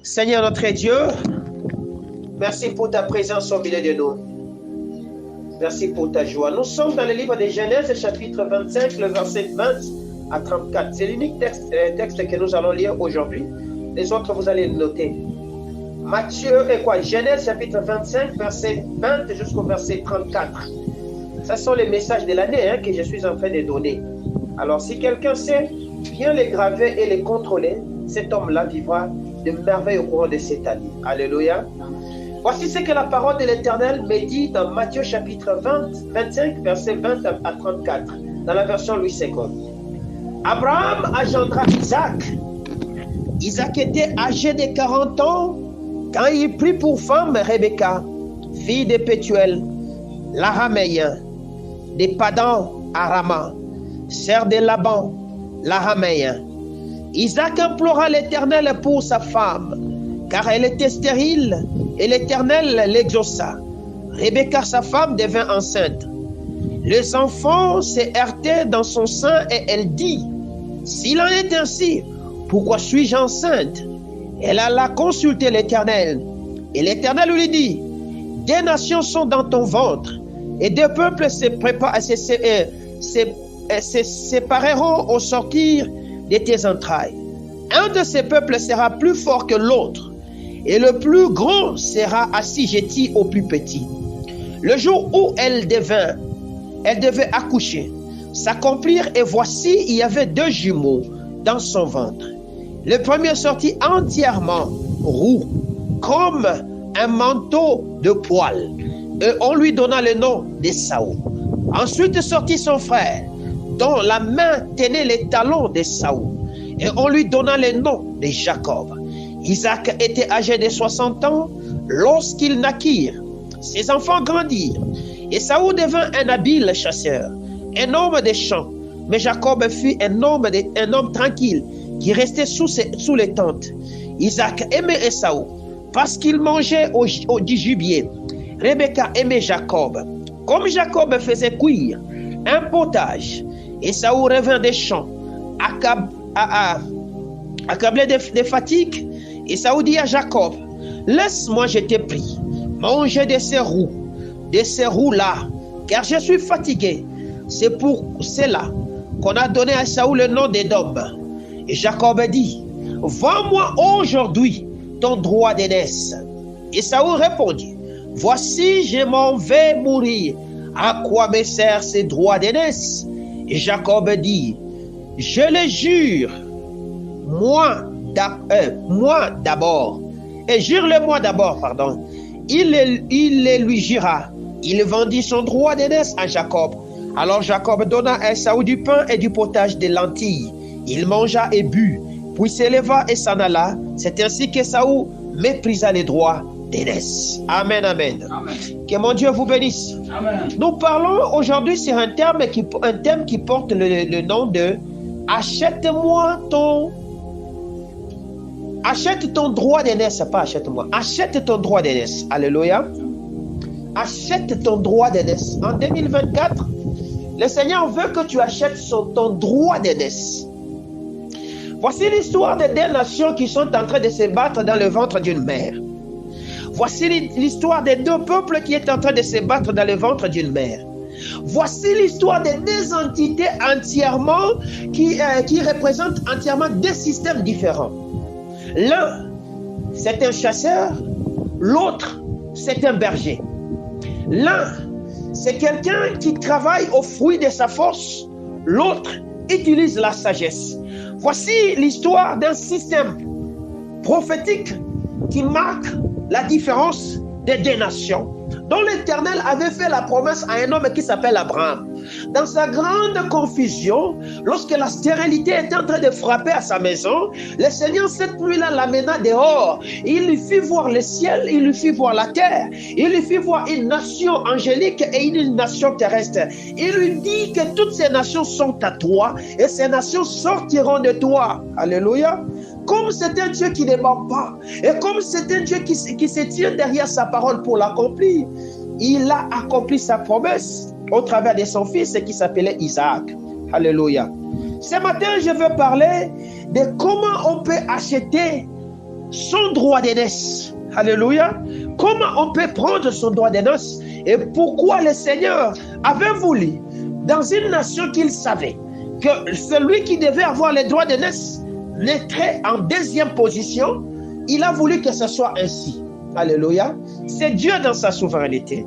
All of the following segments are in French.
Seigneur notre Dieu, merci pour ta présence au milieu de nous. Merci pour ta joie. Nous sommes dans le livre de Genèse, chapitre 25, le verset 20 à 34. C'est l'unique texte que nous allons lire aujourd'hui. Les autres, vous allez le noter. Genèse, chapitre 25, verset 20 jusqu'au verset 34. Ce sont les messages de l'année que je suis en train de donner. Alors, si quelqu'un sait bien les graver et les contrôler, cet homme-là vivra de merveilles au cours de cette année. Alléluia. Voici ce que la parole de l'Éternel me dit dans Matthieu chapitre 25, verset 20 à 34, dans la version Louis II. Abraham engendra Isaac. Isaac était âgé de 40 ans quand il prit pour femme Rebecca, fille de Pétuel, l'araméen, de Padan Arama, sœur de Laban, l'araméen. Isaac implora l'Éternel pour sa femme, car elle était stérile, et l'Éternel l'exauça. Rebecca, sa femme, devint enceinte. Les enfants se heurtaient dans son sein et elle dit, « S'il en est ainsi, pourquoi suis-je enceinte ?» Elle alla consulter l'Éternel. Et l'Éternel lui dit, « Des nations sont dans ton ventre, et des peuples se sépareront au sortir de tes entrailles. Un de ces peuples sera plus fort que l'autre, et le plus grand sera assujetti au plus petit. » Le jour où elle devait accoucher, s'accomplir, et voici, il y avait 2 jumeaux dans son ventre. Le premier sortit entièrement roux, comme un manteau de poil, et on lui donna le nom d'Ésaü. Ensuite sortit son frère, dont la main tenait les talons d'Ésaü, et on lui donna le nom de Jacob. Isaac était âgé de 60 ans lorsqu'ils naquirent. Ses enfants grandirent. Ésaü devint un habile chasseur, un homme des champs, mais Jacob fut un homme tranquille qui restait sous les tentes. Isaac aimait Ésaü parce qu'il mangeait du gibier. Rebecca aimait Jacob. Comme Jacob faisait cuire un potage, Ésaü revint des champs, accablé de fatigue. Ésaü dit à Jacob, « Laisse-moi, je te prie, manger de ces roues-là, car je suis fatigué. » C'est pour cela qu'on a donné à Ésaü le nom d'Édom. Et Jacob dit, « Vends-moi aujourd'hui ton droit d'aînesse. » Ésaü répondit, « Voici, je m'en vais mourir. À quoi me sert ce droit d'aînesse? » Et Jacob dit, « Je le jure, moi d'abord. Et jure-le-moi d'abord, pardon. » Il le lui jura. Il vendit son droit d'aînesse à Jacob. Alors Jacob donna à Ésaü du pain et du potage de lentilles. Il mangea et but, puis s'éleva et s'en alla. C'est ainsi qu'Ésaü méprisa les droits d'aînesse. Amen, amen, amen. Que mon Dieu vous bénisse. Amen. Nous parlons aujourd'hui sur un thème qui porte le nom de « Achète ton droit d'aînesse », pas achète-moi. Achète ton droit d'aînesse. Alléluia. Achète ton droit d'aînesse. En 2024, le Seigneur veut que tu achètes ton droit d'aînesse. Voici l'histoire de 2 nations qui sont en train de se battre dans le ventre d'une mère. Voici l'histoire de 2 peuples qui sont en train de se battre dans le ventre d'une mère. Voici l'histoire de 2 entités entièrement qui représentent entièrement 2 systèmes différents. L'un, c'est un chasseur, l'autre, c'est un berger. L'un, c'est quelqu'un qui travaille au fruit de sa force, l'autre utilise la sagesse. Voici l'histoire d'un système prophétique qui marque la différence des 2 nations, dont l'Éternel avait fait la promesse à un homme qui s'appelle Abraham. Dans sa grande confusion, lorsque la stérilité était en train de frapper à sa maison, le Seigneur cette nuit-là l'amena dehors. Il lui fit voir le ciel, il lui fit voir la terre, il lui fit voir une nation angélique et une nation terrestre. Il lui dit que toutes ces nations sont à toi et ces nations sortiront de toi. Alléluia. Comme c'est un Dieu qui ne ment pas, et comme c'est un Dieu qui se tient derrière sa parole pour l'accomplir, il a accompli sa promesse au travers de son fils qui s'appelait Isaac. Alléluia. Ce matin, je veux parler de comment on peut acheter son droit d'aînesse. Alléluia. Comment on peut prendre son droit d'aînesse et pourquoi le Seigneur avait voulu, dans une nation qu'il savait, que celui qui devait avoir les droits d'aînesse naîtrait en deuxième position, il a voulu que ce soit ainsi. Alléluia. C'est Dieu dans sa souveraineté.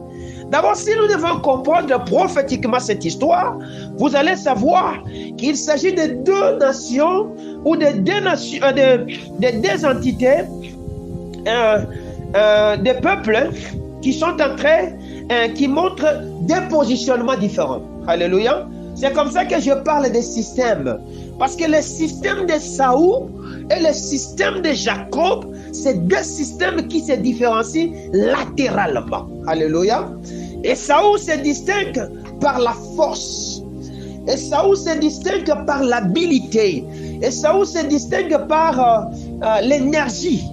D'abord, si nous devons comprendre prophétiquement cette histoire, vous allez savoir qu'il s'agit de deux nations ou de deux entités, des peuples qui sont en train, qui montrent des positionnements différents. Alléluia. C'est comme ça que je parle des systèmes. Parce que le système de Saül et le système de Jacob, c'est deux systèmes qui se différencient latéralement. Alléluia. Et Saül se distingue par la force. Et Saül se distingue par l'habilité. Et Saül se distingue par l'énergie.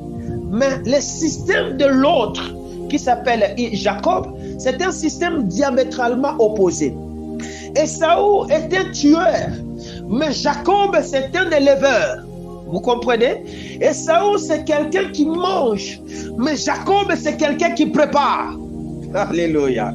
Mais le système de l'autre, qui s'appelle Jacob, c'est un système diamétralement opposé. Et Saül est un tueur, mais Jacob, c'est un éleveur. Vous comprenez? Et Saül, c'est quelqu'un qui mange, mais Jacob, c'est quelqu'un qui prépare. Alléluia.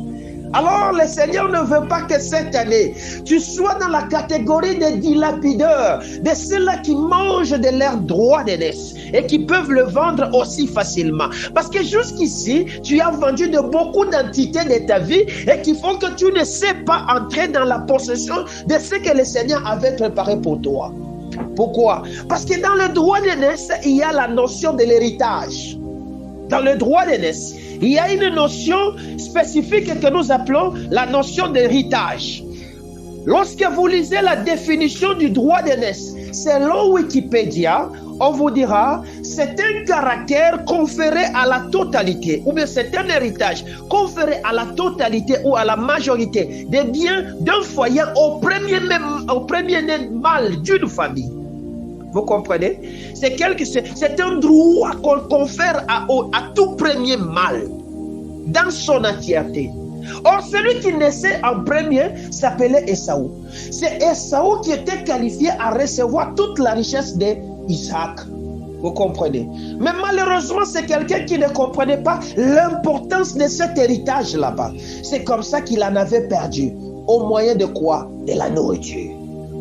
Alors, le Seigneur ne veut pas que cette année, tu sois dans la catégorie des dilapideurs, de ceux-là qui mangent de leur droit d'aînesse et qui peuvent le vendre aussi facilement. Parce que jusqu'ici, tu as vendu de beaucoup d'entités de ta vie et qui font que tu ne sais pas entrer dans la possession de ce que le Seigneur avait préparé pour toi. Pourquoi? Parce que dans le droit d'aînesse, il y a la notion de l'héritage. Dans le droit d'aînesse, il y a une notion spécifique que nous appelons la notion d'héritage. Lorsque vous lisez la définition du droit d'aînesse, selon Wikipédia, on vous dira c'est un caractère conféré à la totalité, ou bien c'est un héritage conféré à la totalité ou à la majorité des biens d'un foyer au premier mâle d'une famille. Vous comprenez? C'est un droit qu'on confère à tout premier mâle dans son entièreté. Or, celui qui naissait en premier s'appelait Ésaü. C'est Ésaü qui était qualifié à recevoir toute la richesse d'Isaac. Vous comprenez? Mais malheureusement, c'est quelqu'un qui ne comprenait pas l'importance de cet héritage là-bas. C'est comme ça qu'il en avait perdu. Au moyen de quoi? De la nourriture.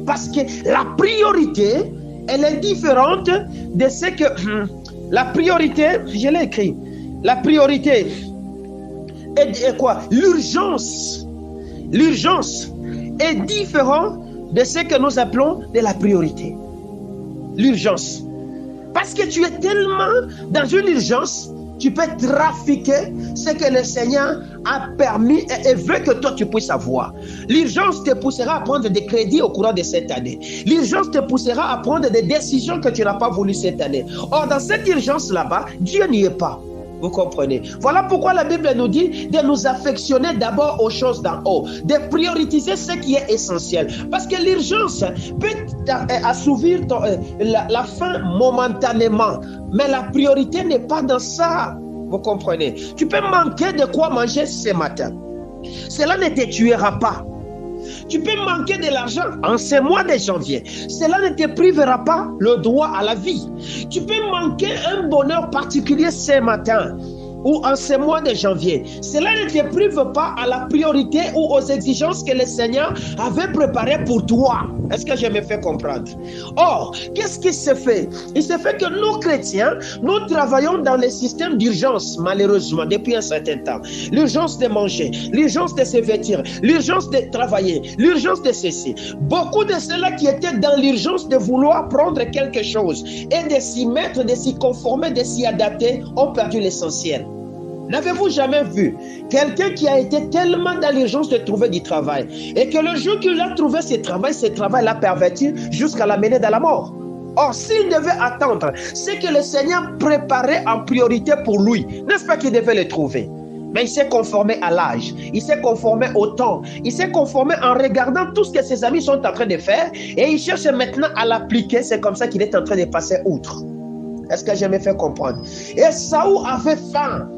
Parce que la priorité, elle est différente de ce que... La priorité, je l'ai écrit, la priorité est quoi? L'urgence est différente de ce que nous appelons de la priorité. L'urgence. Parce que tu es tellement dans une urgence, tu peux trafiquer ce que le Seigneur a permis et veut que toi tu puisses avoir. L'urgence te poussera à prendre des crédits au courant de cette année. L'urgence te poussera à prendre des décisions que tu n'as pas voulu cette année. Or, dans cette urgence là-bas, Dieu n'y est pas. Vous comprenez? Voilà pourquoi la Bible nous dit de nous affectionner d'abord aux choses d'en haut, de prioriser ce qui est essentiel. Parce que l'urgence peut assouvir la faim momentanément, mais la priorité n'est pas dans ça. Vous comprenez? Tu peux manquer de quoi manger ce matin. Cela ne te tuera pas. Tu peux manquer de l'argent en ce mois de janvier. Cela ne te privera pas le droit à la vie. Tu peux manquer un bonheur particulier ce matin ou en ce mois de janvier. Cela ne te prive pas à la priorité ou aux exigences que le Seigneur avait préparées pour toi. Est-ce que je me fais comprendre? Or, qu'est-ce qui se fait? Il se fait que nous, chrétiens, nous travaillons dans le système d'urgence, malheureusement, depuis un certain temps. L'urgence de manger, l'urgence de se vêtir, l'urgence de travailler, l'urgence de ceci. Beaucoup de ceux-là qui étaient dans l'urgence de vouloir prendre quelque chose et de s'y mettre, de s'y conformer, de s'y adapter, ont perdu l'essentiel. N'avez-vous jamais vu quelqu'un qui a été tellement dans l'urgence de trouver du travail et que le jour qu'il a trouvé ce travail l'a perverti jusqu'à l'amener dans la mort? Or, s'il devait attendre ce que le Seigneur préparait en priorité pour lui, n'est-ce pas qu'il devait le trouver? Mais il s'est conformé à l'âge, il s'est conformé au temps, il s'est conformé en regardant tout ce que ses amis sont en train de faire et il cherche maintenant à l'appliquer. C'est comme ça qu'il est en train de passer outre. Est-ce que je me fais comprendre? Et Saül avait faim.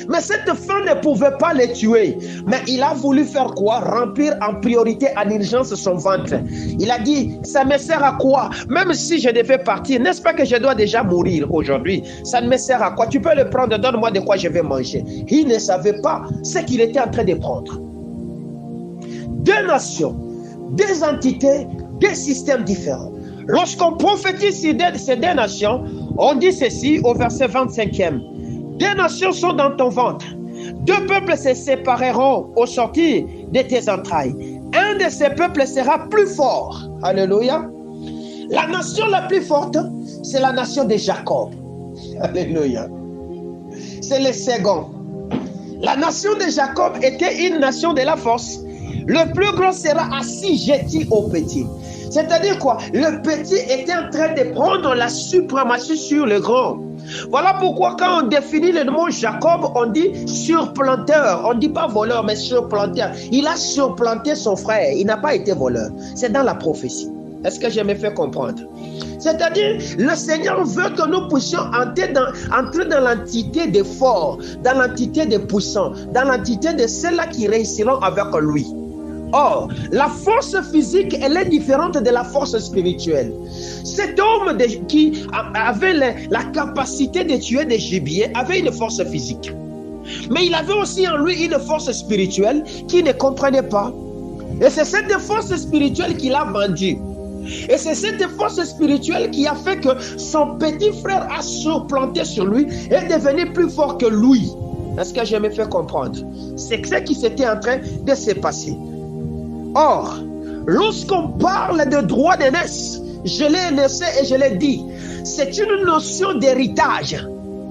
Mais cette faim ne pouvait pas les tuer. Mais il a voulu faire quoi? Remplir en priorité, en urgence, son ventre. Il a dit, ça me sert à quoi? Même si je devais partir, n'est-ce pas que je dois déjà mourir aujourd'hui? Ça ne me sert à quoi? Tu peux le prendre, donne-moi de quoi je vais manger. Il ne savait pas ce qu'il était en train de prendre. Deux nations, deux entités, deux systèmes différents. Lorsqu'on prophétise sur ces deux nations, on dit ceci au verset 25e. Deux nations sont dans ton ventre. Deux peuples se sépareront au sortir de tes entrailles. Un de ces peuples sera plus fort. Alléluia. La nation la plus forte, c'est la nation de Jacob. Alléluia. C'est le second. La nation de Jacob était une nation de la force. Le plus grand sera assujetti au petit. C'est-à-dire quoi? Le petit était en train de prendre la suprématie sur le grand. Voilà pourquoi quand on définit le mot Jacob, on dit surplanteur. On ne dit pas voleur, mais surplanteur. Il a surplanté son frère. Il n'a pas été voleur. C'est dans la prophétie. Est-ce que je me fais comprendre? C'est-à-dire, le Seigneur veut que nous puissions entrer dans l'entité des forts, dans l'entité des puissants, dans l'entité de ceux-là qui réussiront avec lui. Or, la force physique, elle est différente de la force spirituelle. Cet homme qui avait la capacité de tuer des gibiers avait une force physique. Mais il avait aussi en lui une force spirituelle qu'il ne comprenait pas. Et c'est cette force spirituelle qu'il a vendue. Et c'est cette force spirituelle qui a fait que son petit frère a surplanté sur lui et est devenu plus fort que lui. Est-ce que je me fais comprendre? C'est ce qui s'était en train de se passer. Or, lorsqu'on parle de droit d'aînesse, je l'ai énoncé et je l'ai dit, c'est une notion d'héritage.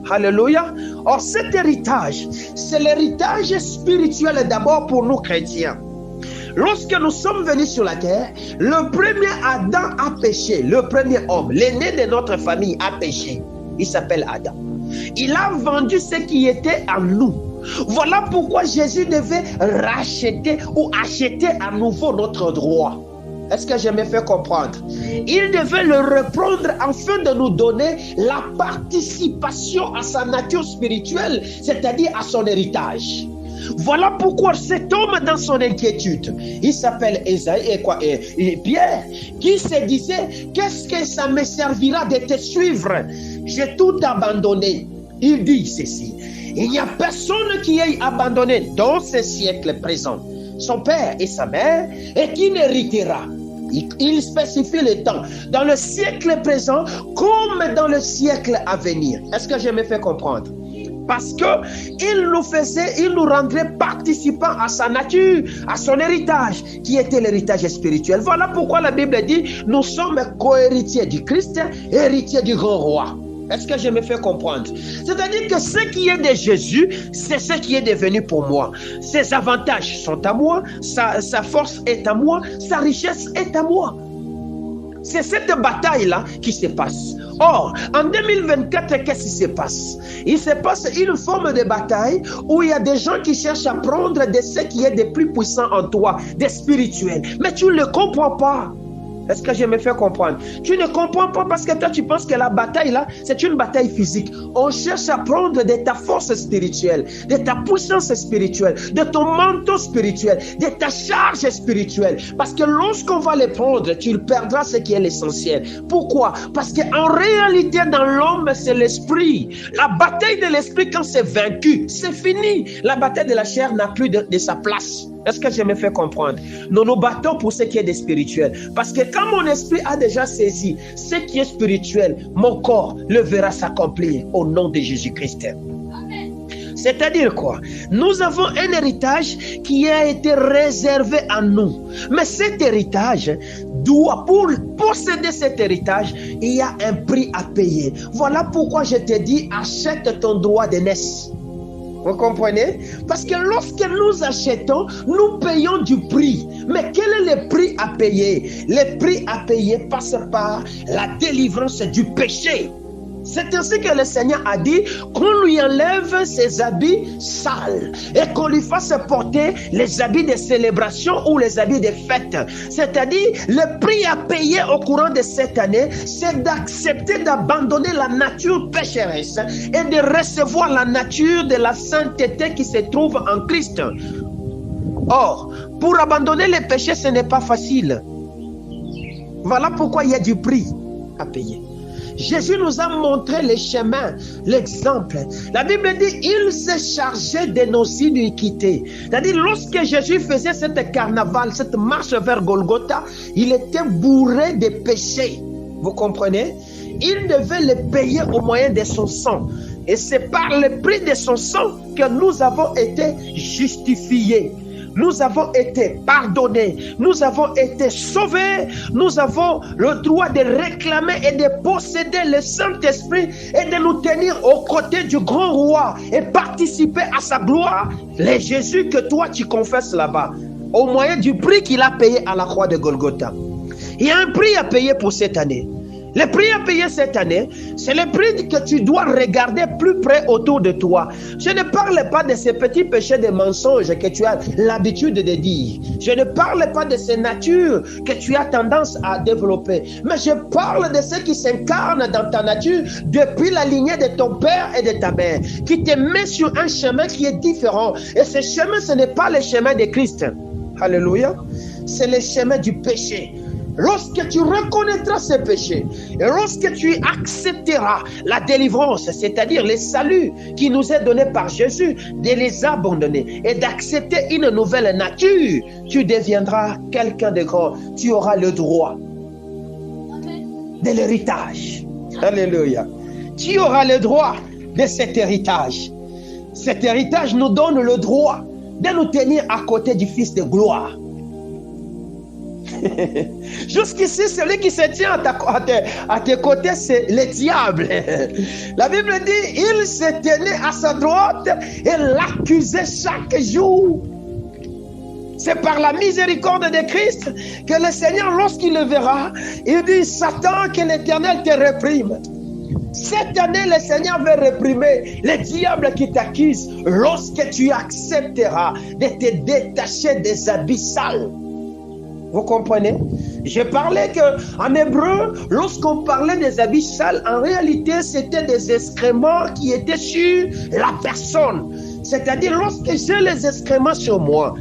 Alléluia. Or, cet héritage, c'est l'héritage spirituel d'abord pour nous chrétiens. Lorsque nous sommes venus sur la terre, le premier Adam a péché, le premier homme, l'aîné de notre famille a péché. Il s'appelle Adam. Il a vendu ce qui était en nous. Voilà pourquoi Jésus devait racheter ou acheter à nouveau notre droit. Est-ce que je me fais comprendre? Il devait le reprendre afin de nous donner la participation à sa nature spirituelle, c'est-à-dire à son héritage. Voilà pourquoi cet homme, dans son inquiétude, il s'appelle Pierre, qui se disait, qu'est-ce que ça me servira de te suivre? J'ai tout abandonné. Il dit ceci, il n'y a personne qui ait abandonné dans ce siècle présent son père et sa mère et qui n'héritera. Il spécifie le temps, dans le siècle présent comme dans le siècle à venir. Est-ce que je me fais comprendre? Parce qu'il nous rendrait participants à sa nature, à son héritage, qui était l'héritage spirituel. Voilà pourquoi la Bible dit, nous sommes co-héritiers du Christ, héritiers du grand roi. Est-ce que je me fais comprendre? C'est-à-dire que ce qui est de Jésus, c'est ce qui est devenu pour moi. Ses avantages sont à moi, sa force est à moi, sa richesse est à moi. C'est cette bataille-là qui se passe. Or, en 2024, qu'est-ce qui se passe? Il se passe une forme de bataille où il y a des gens qui cherchent à prendre de ce qui est de plus puissant en toi, des spirituels. Mais tu ne le comprends pas. Est-ce que je me fais comprendre? Tu ne comprends pas parce que toi, tu penses que la bataille là, c'est une bataille physique. On cherche à prendre de ta force spirituelle, de ta puissance spirituelle, de ton manteau spirituel, de ta charge spirituelle. Parce que lorsqu'on va les prendre, tu perdras ce qui est l'essentiel. Pourquoi? Parce qu'en réalité, dans l'homme, c'est l'esprit. La bataille de l'esprit, quand c'est vaincu, c'est fini. La bataille de la chair n'a plus de sa place. Est-ce que je me fais comprendre? Nous nous battons pour ce qui est de spirituel. Parce que quand mon esprit a déjà saisi ce qui est spirituel, mon corps le verra s'accomplir au nom de Jésus-Christ. C'est-à-dire quoi? Nous avons un héritage qui a été réservé à nous. Mais cet héritage, pour posséder cet héritage, il y a un prix à payer. Voilà pourquoi je te dis, achète ton droit d'aînesse. Vous comprenez? Parce que lorsque nous achetons, nous payons du prix. Mais quel est le prix à payer? Le prix à payer passe par la délivrance du péché. C'est ainsi que le Seigneur a dit qu'on lui enlève ses habits sales et qu'on lui fasse porter les habits de célébration ou les habits de fête. C'est-à-dire, le prix à payer au courant de cette année, c'est d'accepter d'abandonner la nature pécheresse et de recevoir la nature de la sainteté qui se trouve en Christ. Or, pour abandonner les péchés, ce n'est pas facile. Voilà pourquoi il y a du prix à payer. Jésus nous a montré le chemin, l'exemple. La Bible dit, il s'est chargé de nos iniquités. C'est-à-dire, lorsque Jésus faisait cette carnaval, cette marche vers Golgotha, il était bourré de péchés. Vous comprenez? Il devait les payer au moyen de son sang. Et c'est par le prix de son sang que nous avons été justifiés. Nous avons été pardonnés, nous avons été sauvés, nous avons le droit de réclamer et de posséder le Saint-Esprit et de nous tenir aux côtés du grand roi et participer à sa gloire, le Jésus que toi tu confesses là-bas, au moyen du prix qu'il a payé à la croix de Golgotha. Il y a un prix à payer pour cette année. Le prix à payer cette année, c'est le prix que tu dois regarder plus près autour de toi. Je ne parle pas de ces petits péchés de mensonges que tu as l'habitude de dire. Je ne parle pas de ces natures que tu as tendance à développer. Mais je parle de ceux qui s'incarnent dans ta nature depuis la lignée de ton père et de ta mère, qui te met sur un chemin qui est différent. Et ce chemin, ce n'est pas le chemin de Christ. Alléluia. C'est le chemin du péché. Lorsque tu reconnaîtras ces péchés, et lorsque tu accepteras la délivrance, c'est-à-dire le salut qui nous est donné par Jésus, de les abandonner et d'accepter une nouvelle nature, tu deviendras quelqu'un de grand. Tu auras le droit de l'héritage. Alléluia. Tu auras le droit de cet héritage. Cet héritage nous donne le droit de nous tenir à côté du Fils de gloire. Jusqu'ici, celui qui se tient à tes côtés, c'est le diable. La Bible dit, il se tenait à sa droite et l'accusait chaque jour. C'est par la miséricorde de Christ que le Seigneur, lorsqu'il le verra, il dit, Satan, que l'Éternel te réprime. Cette année, le Seigneur veut réprimer le diable qui t'accuse lorsque tu accepteras de te détacher des habits sales. Vous comprenez? Je parlais qu'en hébreu, lorsqu'on parlait des habits sales, en réalité, c'était des excréments qui étaient sur la personne. C'est-à-dire, lorsque j'ai les excréments sur moi,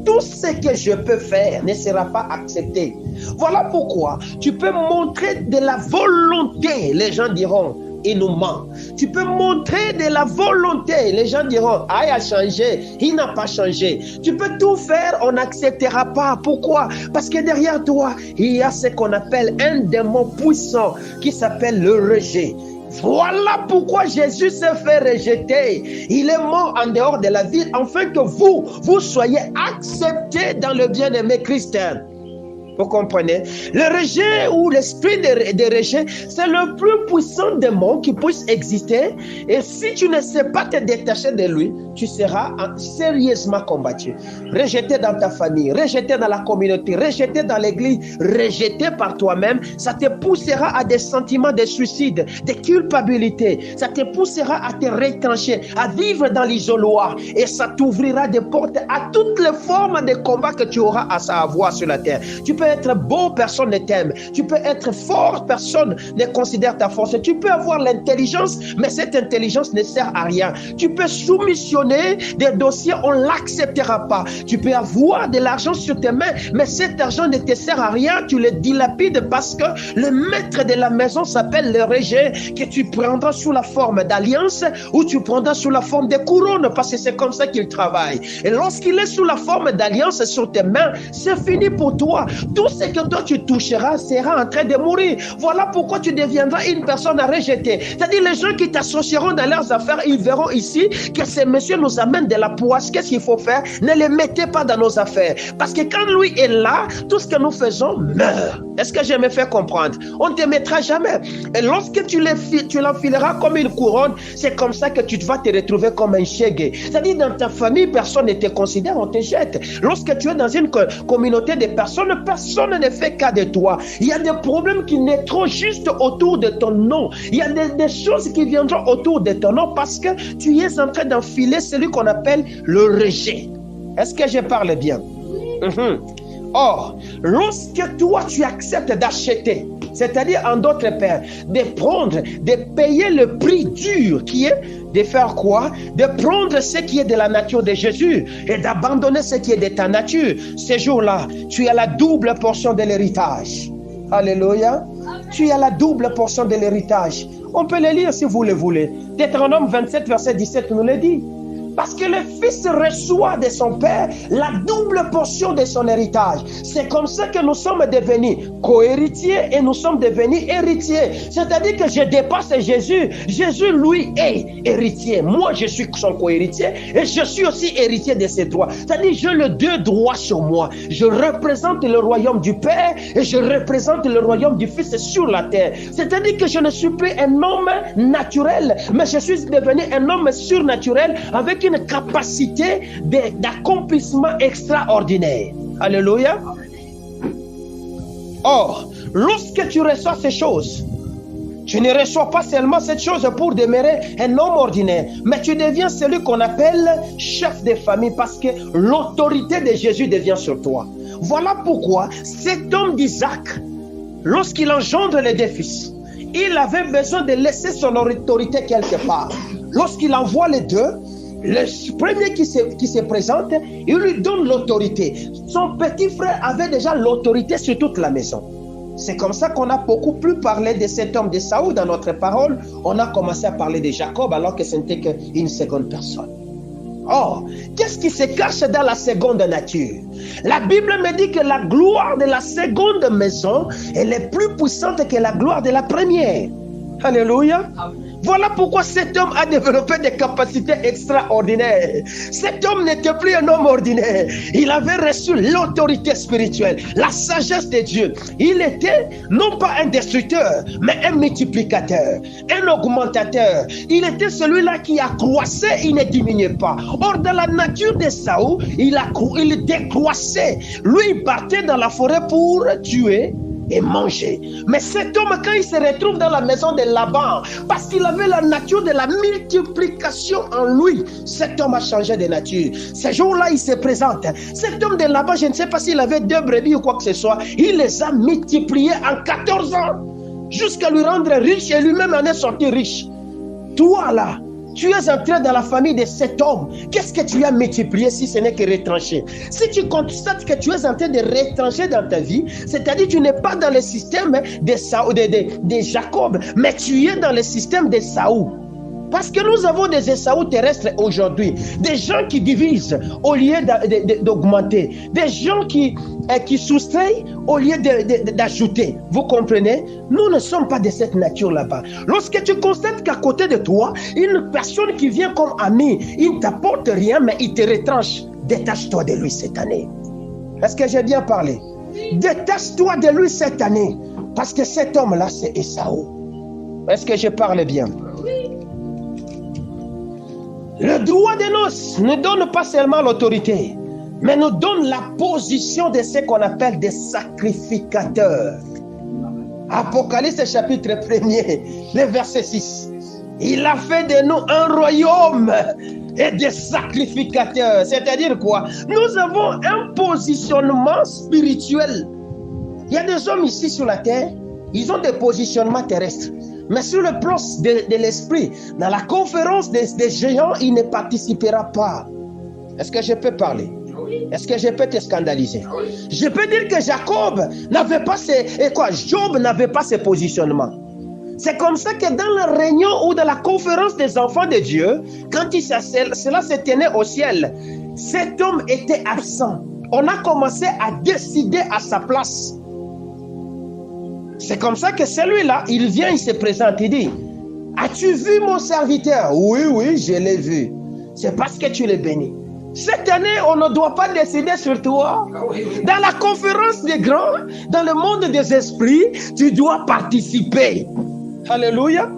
tout ce que je peux faire ne sera pas accepté. Voilà pourquoi tu peux montrer de la volonté, les gens diront, il nous ment. Tu peux montrer de la volonté. Les gens diront, ah, il a changé. Il n'a pas changé. Tu peux tout faire, on n'acceptera pas. Pourquoi? Parce que derrière toi, il y a ce qu'on appelle un démon puissant qui s'appelle le rejet. Voilà pourquoi Jésus s'est fait rejeter. Il est mort en dehors de la ville afin que vous soyez acceptés dans le bien-aimé Christ. Vous comprenez? Le rejet ou l'esprit de rejet, c'est le plus puissant démon qui puisse exister. Et si tu ne sais pas te détacher de lui, tu seras sérieusement combattu. Rejeté dans ta famille, rejeté dans la communauté, rejeté dans l'église, rejeté par toi-même, ça te poussera à des sentiments de suicide, de culpabilité. Ça te poussera à te retrancher, à vivre dans l'isoloir. Et ça t'ouvrira des portes à toutes les formes de combat que tu auras à avoir sur la terre. Tu peux être beau, personne ne t'aime. Tu peux être fort, personne ne considère ta force. Tu peux avoir l'intelligence, mais cette intelligence ne sert à rien. Tu peux soumissionner des dossiers, on ne l'acceptera pas. Tu peux avoir de l'argent sur tes mains, mais cet argent ne te sert à rien. Tu le dilapides parce que le maître de la maison s'appelle le rejet, que tu prendras sous la forme d'alliance ou tu prendras sous la forme de couronne, parce que c'est comme ça qu'il travaille. Et lorsqu'il est sous la forme d'alliance sur tes mains, c'est fini pour toi. Tout ce que toi tu toucheras sera en train de mourir. Voilà pourquoi tu deviendras une personne à rejeter. C'est-à-dire les gens qui t'associeront dans leurs affaires, ils verront ici que ces messieurs nous amènent de la poisse. Qu'est-ce qu'il faut faire? Ne les mettez pas dans nos affaires. Parce que quand lui est là, tout ce que nous faisons meurt. Est-ce que je me fais comprendre? On ne te mettra jamais. Et lorsque tu l'enfileras comme une couronne, c'est comme ça que tu vas te retrouver comme un chégué. C'est-à-dire dans ta famille, personne ne te considère, on te jette. Lorsque tu es dans une communauté de personnes personne ne fait cas de toi. Il y a des problèmes qui naîtront juste autour de ton nom. Il y a des choses qui viendront autour de ton nom parce que tu es en train d'enfiler celui qu'on appelle le rejet. Est-ce que je parle bien? Or, lorsque toi tu acceptes d'acheter, c'est-à-dire en d'autres termes, de prendre, de payer le prix dur qui est de faire quoi? De prendre ce qui est de la nature de Jésus et d'abandonner ce qui est de ta nature. Ce jour-là, tu as la double portion de l'héritage. Alléluia. Tu as la double portion de l'héritage. On peut le lire si vous le voulez. Deutéronome 27, verset 17 nous le dit. Parce que le fils reçoit de son père la double portion de son héritage. C'est comme ça que nous sommes devenus co-héritiers et nous sommes devenus héritiers. C'est-à-dire que je dépasse Jésus. Jésus, lui, est héritier. Moi, je suis son co-héritier et je suis aussi héritier de ses droits. C'est-à-dire que j'ai le deux droits sur moi. Je représente le royaume du Père et je représente le royaume du Fils sur la terre. C'est-à-dire que je ne suis plus un homme naturel, mais je suis devenu un homme surnaturel avec une capacité d'accomplissement extraordinaire. Alléluia. Or, lorsque tu reçois ces choses, tu ne reçois pas seulement cette chose pour demeurer un homme ordinaire, mais tu deviens celui qu'on appelle chef de famille parce que l'autorité de Jésus devient sur toi. Voilà pourquoi cet homme d'Isaac, lorsqu'il engendre les deux fils, il avait besoin de laisser son autorité quelque part. Lorsqu'il envoie les deux, le premier qui se présente, il lui donne l'autorité. Son petit frère avait déjà l'autorité sur toute la maison. C'est comme ça qu'on a beaucoup plus parlé de cet homme de Saoul dans notre parole. On a commencé à parler de Jacob alors que ce n'était qu'une seconde personne. Or, qu'est-ce qui se cache dans la seconde nature? La Bible me dit que la gloire de la seconde maison elle est plus puissante que la gloire de la première. Alléluia. Voilà pourquoi cet homme a développé des capacités extraordinaires. Cet homme n'était plus un homme ordinaire. Il avait reçu l'autorité spirituelle, la sagesse de Dieu. Il était non pas un destructeur, mais un multiplicateur, un augmentateur. Il était celui-là qui accroissait, il ne diminuait pas. Or, dans la nature de Saoul, il décroissait. Lui, il partait dans la forêt pour tuer et manger. Mais cet homme, quand il se retrouve dans la maison de Laban, parce qu'il avait la nature de la multiplication en lui, cet homme a changé de nature. Ce jour-là, il se présente. Cet homme de Laban, je ne sais pas s'il avait 2 brebis ou quoi que ce soit, il les a multipliés en 14 ans, jusqu'à lui rendre riche et lui-même en est sorti riche. Toi là, tu es entré dans la famille de cet homme. Qu'est-ce que tu as multiplié si ce n'est que retranché? Si tu constates que tu es en train de retrancher dans ta vie, c'est-à-dire que tu n'es pas dans le système de Jacob, mais tu es dans le système de Saoul. Parce que nous avons des Esaü terrestres aujourd'hui, des gens qui divisent au lieu d'augmenter, des gens qui soustraient au lieu d'ajouter. Vous comprenez? Nous ne sommes pas de cette nature là-bas. Lorsque tu constates qu'à côté de toi, une personne qui vient comme ami, il ne t'apporte rien, mais il te retranche, détache-toi de lui cette année. Est-ce que j'ai bien parlé? Détache-toi de lui cette année, parce que cet homme-là, c'est Esaü. Est-ce que je parle bien? Le droit de noces ne donne pas seulement l'autorité, mais nous donne la position de ce qu'on appelle des sacrificateurs. Apocalypse chapitre 1er, le verset 6. Il a fait de nous un royaume et des sacrificateurs. C'est-à-dire quoi? Nous avons un positionnement spirituel. Il y a des hommes ici sur la terre, ils ont des positionnements terrestres. Mais sur le plan de l'esprit, dans la conférence des géants, il ne participera pas. Est-ce que je peux parler? Est-ce que je peux te scandaliser? Je peux dire que Jacob n'avait pas Job n'avait pas ce positionnement. C'est comme ça que dans la réunion ou dans la conférence des enfants de Dieu, quand cela se tenait au ciel, cet homme était absent. On a commencé à décider à sa place. C'est comme ça que celui-là, il vient, il se présente, il dit, as-tu vu mon serviteur? Oui, oui, je l'ai vu. C'est parce que tu l'es béni. Cette année, on ne doit pas décider sur toi. Dans la conférence des grands, dans le monde des esprits, tu dois participer. Alléluia.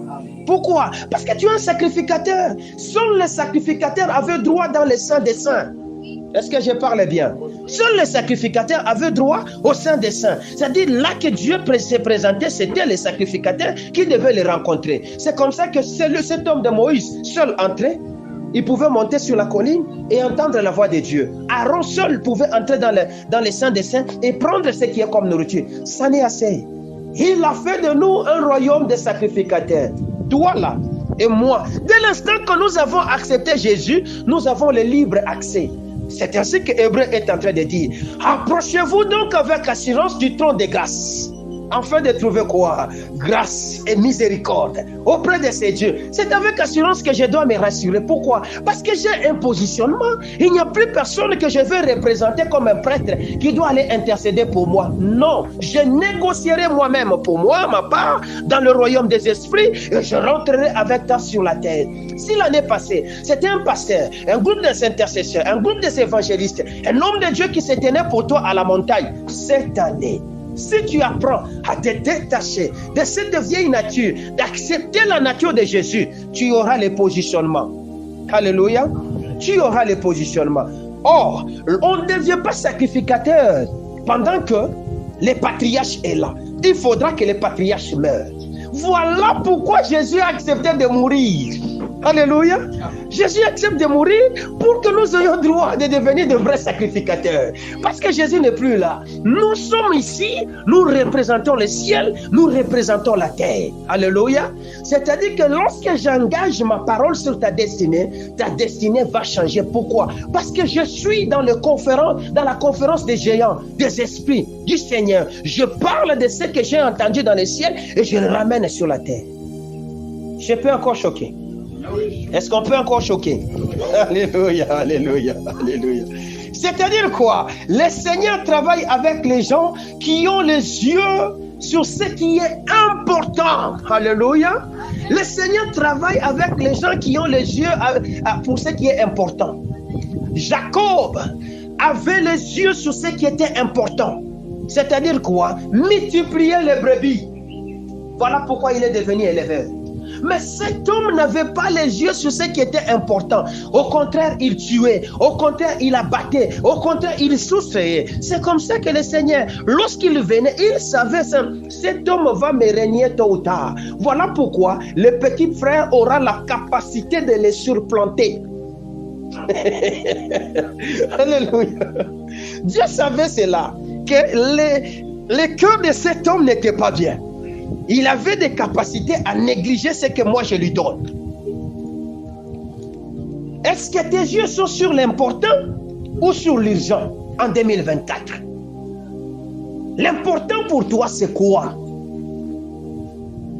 Pourquoi? Parce que tu es un sacrificateur. Seuls les sacrificateurs avaient droit dans les saints des saints. Est-ce que je parle bien? Seuls les sacrificateurs avaient droit au Saint des Saints. C'est-à-dire là que Dieu s'est présenté, c'était les sacrificateurs qui devaient les rencontrer. C'est comme ça que cet homme de Moïse, seul entré, il pouvait monter sur la colline et entendre la voix de Dieu. Aaron seul pouvait entrer dans les Saints des Saints et prendre ce qui est comme nourriture. Ça n'est assez. Il a fait de nous un royaume de sacrificateurs. Toi là et moi, dès l'instant que nous avons accepté Jésus, nous avons le libre accès. C'est ainsi que Hébreu est en train de dire. Approchez-vous donc avec assurance du trône de grâce, afin de trouver quoi? Grâce et miséricorde auprès de ces dieux. C'est avec assurance que je dois me rassurer. Pourquoi? Parce que j'ai un positionnement. Il n'y a plus personne que je veux représenter comme un prêtre qui doit aller intercéder pour moi. Non, je négocierai moi-même pour moi, ma part, dans le royaume des esprits, et je rentrerai avec toi sur la terre. Si l'année passée, c'était un pasteur, un groupe d'intercesseurs, un groupe d'évangélistes, un homme de Dieu qui se tenait pour toi à la montagne, cette année, si tu apprends à te détacher de cette vieille nature, d'accepter la nature de Jésus, tu auras les positionnements. Alléluia. Tu auras les positionnements. Or, on ne devient pas sacrificateur pendant que les patriarches est là. Il faudra que les patriarches meurent. Voilà pourquoi Jésus a accepté de mourir. Alléluia. Jésus accepte de mourir pour que nous ayons droit de devenir de vrais sacrificateurs. Parce que Jésus n'est plus là. Nous sommes ici, nous représentons le ciel, nous représentons la terre. Alléluia. C'est-à-dire que lorsque j'engage ma parole sur ta destinée va changer. Pourquoi? Parce que je suis dans la conférence des géants, des esprits du Seigneur. Je parle de ce que j'ai entendu dans le ciel et je le ramène sur la terre. Je peux encore choquer. Est-ce qu'on peut encore choquer? Alléluia, alléluia, alléluia. C'est-à-dire quoi? Le Seigneur travaille avec les gens qui ont les yeux sur ce qui est important. Alléluia. Le Seigneur travaille avec les gens qui ont les yeux pour ce qui est important. Jacob avait les yeux sur ce qui était important. C'est-à-dire quoi? Multiplier les brebis. Voilà pourquoi il est devenu éleveur. Mais cet homme n'avait pas les yeux sur ce qui était important. Au contraire, il tuait. Au contraire, il abattait. Au contraire, il soustrayait. C'est comme ça que le Seigneur, lorsqu'il venait, il savait ça. Cet homme va me régner tôt ou tard. Voilà pourquoi le petit frère aura la capacité de les surplanter. Alléluia. Dieu savait cela, que le cœur de cet homme n'était pas bien. Il avait des capacités à négliger ce que moi je lui donne. Est-ce que tes yeux sont sur l'important ou sur l'urgent en 2024? L'important pour toi, c'est quoi?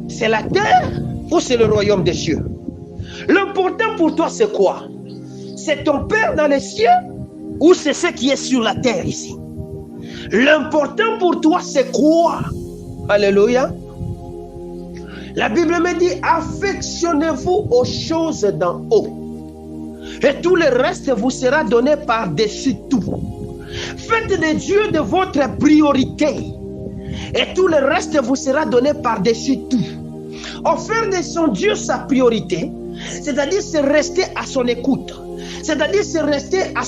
C'est la terre ou c'est le royaume des cieux? L'important pour toi, c'est quoi? C'est ton Père dans les cieux ou c'est ce qui est sur la terre ici? L'important pour toi, c'est quoi? Alléluia. La Bible me dit, affectionnez-vous aux choses d'en haut. Et tout le reste vous sera donné par-dessus tout. Faites de Dieu de votre priorité. Et tout le reste vous sera donné par-dessus tout. Faire de son Dieu sa priorité, c'est-à-dire se rester à son écoute. C'est-à-dire se rester à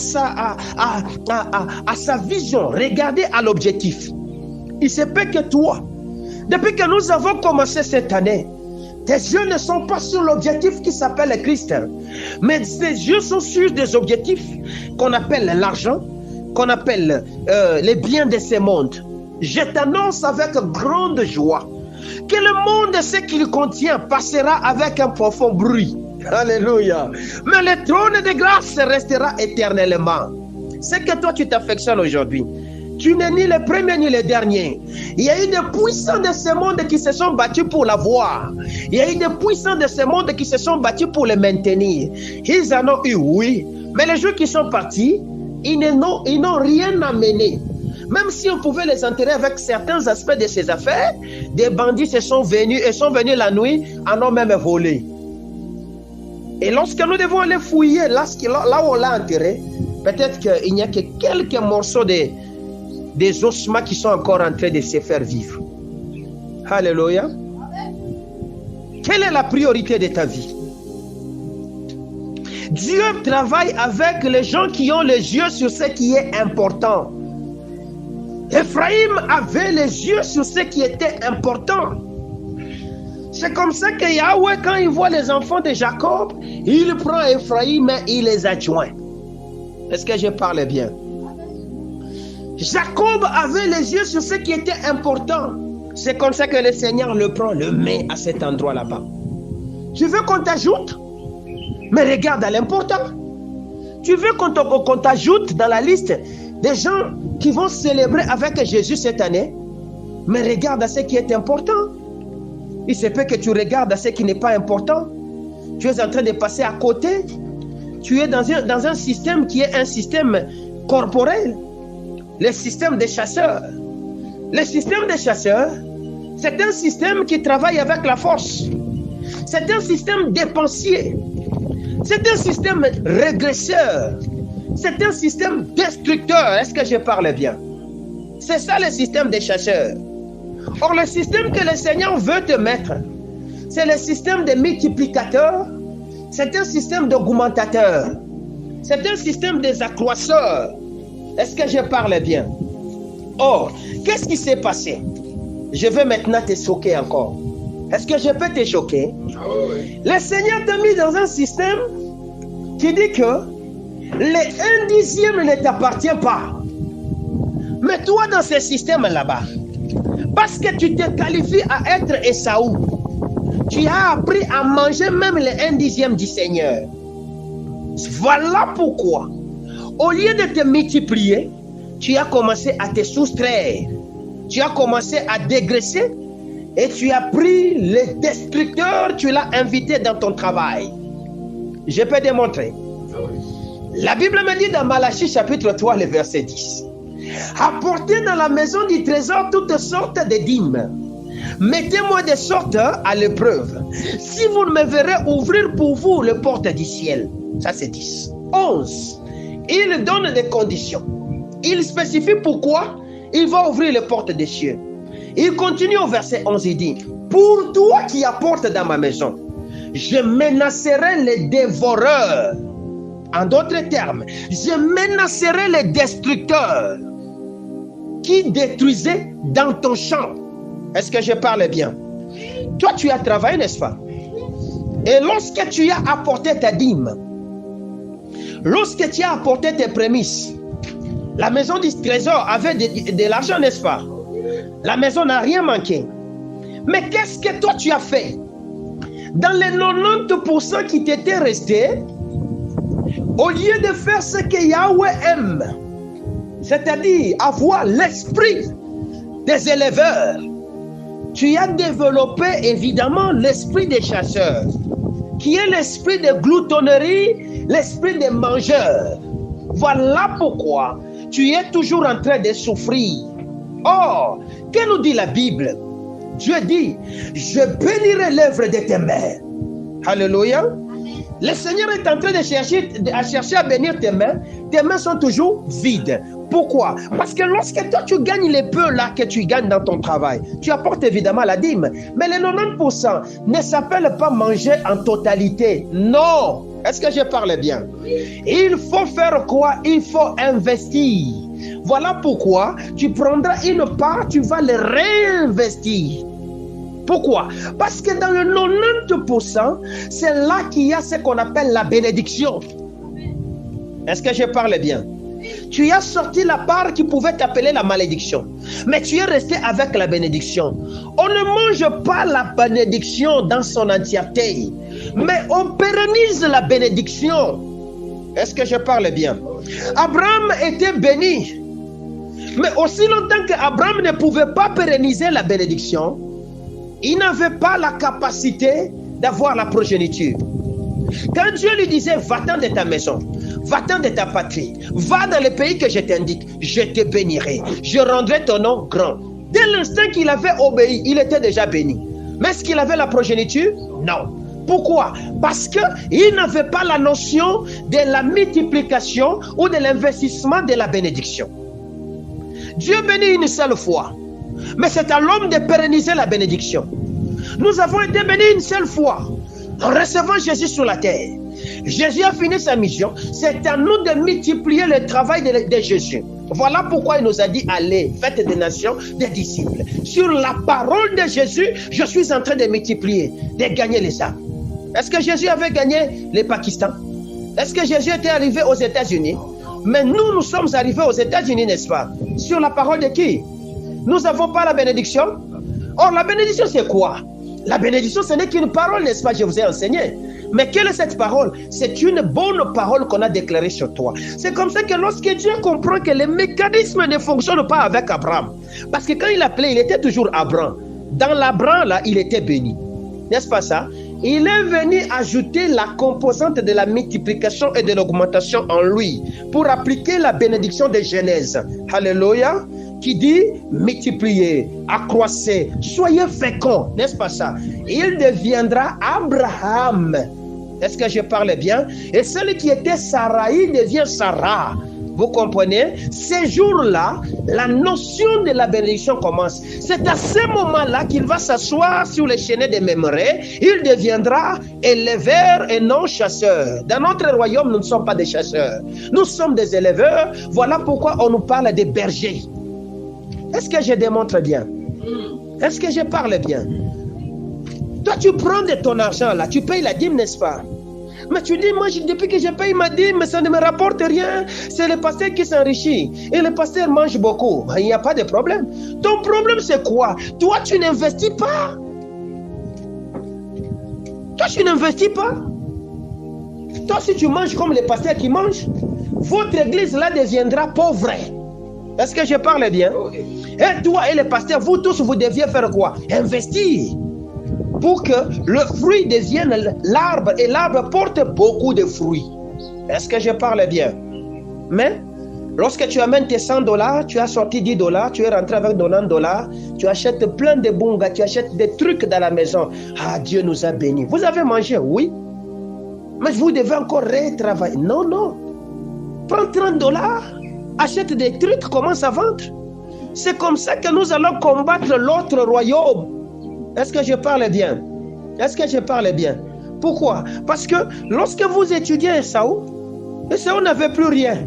sa vision. Regardez à l'objectif. Il se peut que toi, depuis que nous avons commencé cette année, tes yeux ne sont pas sur l'objectif qui s'appelle le Christ, mais tes yeux sont sur des objectifs qu'on appelle l'argent, qu'on appelle les biens de ce monde. Je t'annonce avec grande joie que le monde, ce qu'il contient, passera avec un profond bruit. Alléluia. Mais le trône de grâce restera éternellement. C'est que toi tu t'affectionnes aujourd'hui. Tu n'es ni le premier ni le dernier. Il y a eu des puissants de ce monde qui se sont battus pour l'avoir. Il y a eu des puissants de ce monde qui se sont battus pour le maintenir. Ils en ont eu, oui. Mais les jours qui sont partis, ils n'ont rien amené. Même si on pouvait les enterrer avec certains aspects de ces affaires, des bandits sont venus la nuit, en ont même volé. Et lorsque nous devons aller fouiller là où on l'a enterré, peut-être qu'il n'y a que quelques morceaux des ossements qui sont encore en train de se faire vivre. Alléluia. Quelle est la priorité de ta vie? Dieu travaille avec les gens qui ont les yeux sur ce qui est important. Ephraim avait les yeux sur ce qui était important. C'est comme ça que Yahweh, quand il voit les enfants de Jacob, il prend Ephraim et il les adjoint. Est-ce que je parle bien? Jacob avait les yeux sur ce qui était important. C'est comme ça que le Seigneur le prend, le met à cet endroit là-bas. Tu veux qu'on t'ajoute? Mais regarde à l'important. Tu veux qu'on t'ajoute dans la liste des gens qui vont célébrer avec Jésus cette année? Mais regarde à ce qui est important. Il se peut que tu regardes à ce qui n'est pas important. Tu es en train de passer à côté. Tu es dans un système qui est un système corporel. Le système des chasseurs. Le système des chasseurs, c'est un système qui travaille avec la force. C'est un système dépensier. C'est un système régresseur. C'est un système destructeur. Est-ce que je parle bien? C'est ça le système des chasseurs. Or, le système que le Seigneur veut te mettre, c'est le système des multiplicateurs. C'est un système d'augmentateur. C'est un système des accroisseurs. Est-ce que je parle bien? Or, qu'est-ce qui s'est passé? Je vais maintenant te choquer encore. Est-ce que je peux te choquer? Le Seigneur t'a mis dans un système qui dit que les 1/10 ne t'appartient pas. Mais toi, dans ce système là-bas, parce que tu te qualifies à être Esaü, tu as appris à manger même les 1/10 du Seigneur. Voilà pourquoi, au lieu de te multiplier, tu as commencé à te soustraire. Tu as commencé à dégraisser et tu as pris le destructeur, tu l'as invité dans ton travail. Je peux démontrer. La Bible me dit dans Malachie chapitre 3, le verset 10. Apportez dans la maison du trésor toutes sortes de dîmes. Mettez-moi de sorte à l'épreuve. Si vous me verrez ouvrir pour vous les portes du ciel. Ça c'est 10. 11. Il donne des conditions. Il spécifie pourquoi il va ouvrir les portes des cieux. Il continue au verset 11, il dit, pour toi qui apportes dans ma maison, je menacerai les dévoreurs. En d'autres termes, je menacerai les destructeurs qui détruisaient dans ton champ. Est-ce que je parle bien? Toi, tu as travaillé, n'est-ce pas? Et lorsque tu as apporté ta dîme, lorsque tu as apporté tes prémices, la maison du trésor avait de l'argent, n'est-ce pas? La maison n'a rien manqué. Mais qu'est-ce que toi tu as fait? Dans les 90% qui t'étaient restés, au lieu de faire ce que Yahweh aime, c'est-à-dire avoir l'esprit des éleveurs, tu as développé évidemment l'esprit des chasseurs, qui est l'esprit de gloutonnerie, l'esprit des mangeurs. Voilà pourquoi tu es toujours en train de souffrir. Or, que nous dit la Bible? Dieu dit, je bénirai l'œuvre de tes mains. Alléluia. Le Seigneur est en train de chercher à bénir tes mains sont toujours vides. Pourquoi? Parce que lorsque toi tu gagnes les peu là que tu gagnes dans ton travail, tu apportes évidemment la dîme. Mais les 90% ne s'appellent pas manger en totalité. Non. Est-ce que je parle bien? Il faut faire quoi? Il faut investir. Voilà pourquoi tu prendras une part, tu vas le réinvestir. Pourquoi? Parce que dans le 90%, c'est là qu'il y a ce qu'on appelle la bénédiction. Est-ce que je parle bien? Tu as sorti la part qui pouvait t'appeler la malédiction. Mais tu es resté avec la bénédiction. On ne mange pas la bénédiction dans son entièreté. Mais on pérennise la bénédiction. Est-ce que je parle bien? Abraham était béni. Mais aussi longtemps qu'Abraham ne pouvait pas pérenniser la bénédiction, il n'avait pas la capacité d'avoir la progéniture. Quand Dieu lui disait, va-t'en de ta maison, va-t'en de ta patrie, va dans le pays que je t'indique, je te bénirai, je rendrai ton nom grand. Dès l'instant qu'il avait obéi, il était déjà béni. Mais est-ce qu'il avait la progéniture? Non. Pourquoi? Parce qu'il n'avait pas la notion de la multiplication ou de l'investissement de la bénédiction. Dieu bénit une seule fois, mais c'est à l'homme de pérenniser la bénédiction. Nous avons été bénis une seule fois en recevant Jésus sur la terre. Jésus a fini sa mission. C'est à nous de multiplier le travail de Jésus. Voilà pourquoi il nous a dit, allez, faites des nations, des disciples. Sur la parole de Jésus, je suis en train de multiplier, de gagner les âmes. Est-ce que Jésus avait gagné les Pakistan? Est-ce que Jésus était arrivé aux États-Unis? Mais nous sommes arrivés aux États-Unis, n'est-ce pas? Sur la parole de qui? Nous n'avons pas la bénédiction. Or, la bénédiction, c'est quoi? La bénédiction, ce n'est qu'une parole, n'est-ce pas? Je vous ai enseigné. Mais quelle est cette parole? C'est une bonne parole qu'on a déclarée sur toi. C'est comme ça que lorsque Dieu comprend que les mécanismes ne fonctionnent pas avec Abraham, parce que quand il appelait, il était toujours Abraham. Dans l'Abraham, là, il était béni. N'est-ce pas ça? Il est venu ajouter la composante de la multiplication et de l'augmentation en lui pour appliquer la bénédiction de Genèse. Alléluia. Qui dit multipliez, accroissez, soyez féconds, n'est-ce pas ça? Il deviendra Abraham. Est-ce que je parle bien? Et celui qui était Sarai devient Sarah. Vous comprenez? Ces jours-là, la notion de la bénédiction commence. C'est à ce moment-là qu'il va s'asseoir sur les chenets des Mémorés. Il deviendra éleveur et non chasseur. Dans notre royaume, nous ne sommes pas des chasseurs. Nous sommes des éleveurs. Voilà pourquoi on nous parle des bergers. Est-ce que je démontre bien? Est-ce que je parle bien? Toi, tu prends de ton argent là, tu payes la dîme, n'est-ce pas? Mais tu dis, moi, depuis que je paye ma dîme, ça ne me rapporte rien. C'est le pasteur qui s'enrichit. Et le pasteur mange beaucoup. Il n'y a pas de problème. Ton problème, c'est quoi? Toi, tu n'investis pas. Toi, tu n'investis pas. Toi, si tu manges comme les pasteurs qui mangent, votre église là deviendra pauvre. Est-ce que je parle bien? Et toi et les pasteurs, vous tous, vous deviez faire quoi? Investir. Pour que le fruit devienne l'arbre et l'arbre porte beaucoup de fruits. Est-ce que je parle bien? Mais lorsque tu amènes tes $100, tu as sorti $10, tu es rentré avec $90, tu achètes plein de bungas, tu achètes des trucs dans la maison. Ah, Dieu nous a bénis. Vous avez mangé, oui. Mais vous devez encore retravailler. Non, non. Prends $30, achète des trucs, commence à vendre. C'est comme ça que nous allons combattre l'autre royaume. Est-ce que je parle bien? Est-ce que je parle bien? Pourquoi? Parce que lorsque vous étudiez Esaü n'avait plus rien.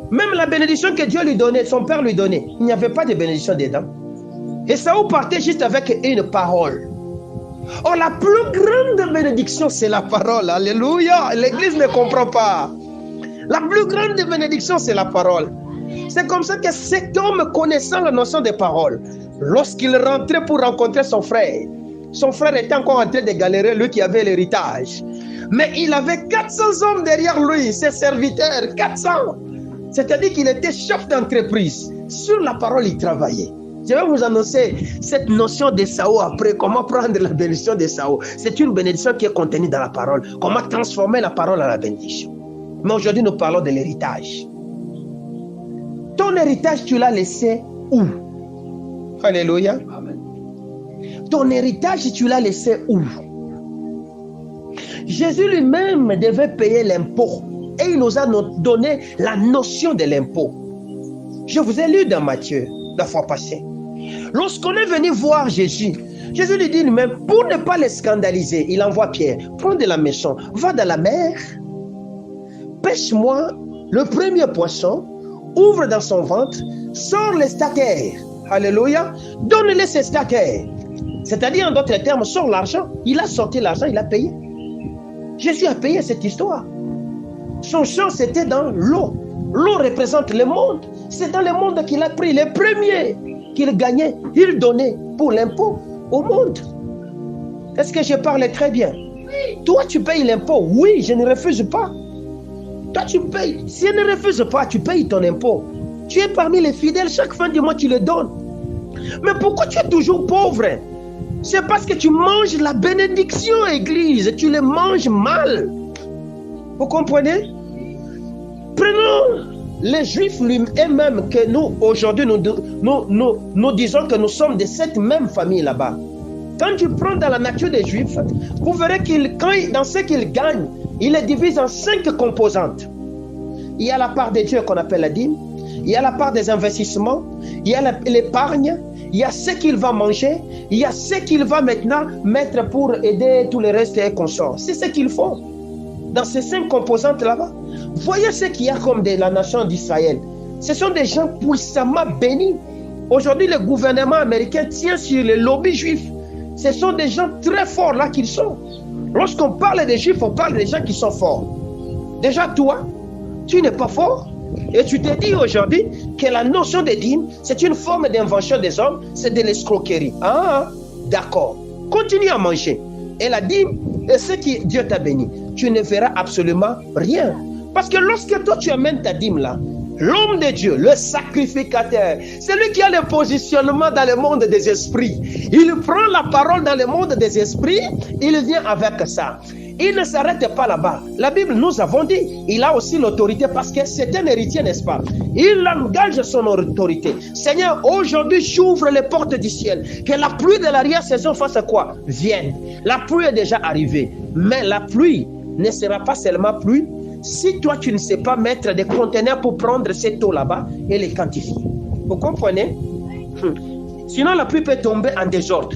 Même la bénédiction que Dieu lui donnait, son père lui donnait, il n'y avait pas de bénédiction dedans. Esaü partait juste avec une parole. Or, la plus grande bénédiction, c'est la parole. Alléluia. L'église ne comprend pas. La plus grande bénédiction, c'est la parole. C'est comme ça que cet homme, connaissant la notion des paroles, lorsqu'il rentrait pour rencontrer son frère était encore en train de galérer, lui qui avait l'héritage. Mais il avait 400 hommes derrière lui, ses serviteurs, 400. C'est-à-dire qu'il était chef d'entreprise. Sur la parole, il travaillait. Je vais vous annoncer cette notion d'Esaü après, comment prendre la bénédiction d'Esaü. C'est une bénédiction qui est contenue dans la parole. Comment transformer la parole en la bénédiction. Mais aujourd'hui, nous parlons de l'héritage. Ton héritage, tu l'as laissé où? Alléluia. Amen. Ton héritage, tu l'as laissé où? Jésus lui-même devait payer l'impôt. Et il nous a donné la notion de l'impôt. Je vous ai lu dans Matthieu, la fois passée. Lorsqu'on est venu voir Jésus, Jésus lui dit lui-même, pour ne pas les scandaliser, il envoie Pierre, prends de la maison, va dans la mer, pêche-moi le premier poisson, ouvre dans son ventre, sors les stataires. Alléluia. Donne-les ces stataires. C'est-à-dire, en d'autres termes, sort l'argent. Il a sorti l'argent, il a payé. Jésus a payé cette histoire. Son champ, c'était dans l'eau. L'eau représente le monde. C'est dans le monde qu'il a pris les premiers qu'il gagnait. Il donnait pour l'impôt au monde. Est-ce que je parle très bien? Toi, tu payes l'impôt. Oui, je ne refuse pas. Toi, tu payes. Si je ne refuse pas, tu payes ton impôt. Tu es parmi les fidèles. Chaque fin du mois, tu le donnes. Mais pourquoi tu es toujours pauvre? C'est parce que tu manges la bénédiction, Église. Tu le manges mal. Vous comprenez? Prenons les Juifs eux-mêmes que nous, aujourd'hui, nous disons que nous sommes de cette même famille là-bas. Quand tu prends dans la nature des Juifs, vous verrez dans ce qu'ils gagnent, il les divise en 5 composantes. Il y a la part de Dieu qu'on appelle la dîme, il y a la part des investissements, il y a l'épargne, il y a ce qu'il va manger, il y a ce qu'il va maintenant mettre pour aider tout le reste et consorts. C'est ce qu'ils font. dans ces 5 composantes là-bas. Voyez ce qu'il y a comme de la nation d'Israël. Ce sont des gens puissamment bénis. Aujourd'hui, le gouvernement américain tient sur le lobby juif. Ce sont des gens très forts là qu'ils sont. Lorsqu'on parle des juifs, on parle des gens qui sont forts. Déjà, toi, tu n'es pas fort. Et tu te dis aujourd'hui que la notion de dîme, c'est une forme d'invention des hommes, c'est de l'escroquerie. Ah, d'accord. Continue à manger. Et la dîme, et ce qui Dieu t'a béni, tu ne verras absolument rien. Parce que lorsque toi tu amènes ta dîme là, l'homme de Dieu, le sacrificateur, celui qui a le positionnement dans le monde des esprits, il prend la parole dans le monde des esprits, il vient avec ça. Il ne s'arrête pas là-bas. La Bible nous avons dit, il a aussi l'autorité parce que c'est un héritier, n'est-ce pas? Il engage son autorité. Seigneur, aujourd'hui, j'ouvre les portes du ciel. Que la pluie de l'arrière-saison fasse quoi? Vienne. La pluie est déjà arrivée. Mais la pluie ne sera pas seulement pluie si toi, tu ne sais pas mettre des conteneurs pour prendre cette eau là-bas et les quantifier. Vous comprenez? Sinon, la pluie peut tomber en désordre.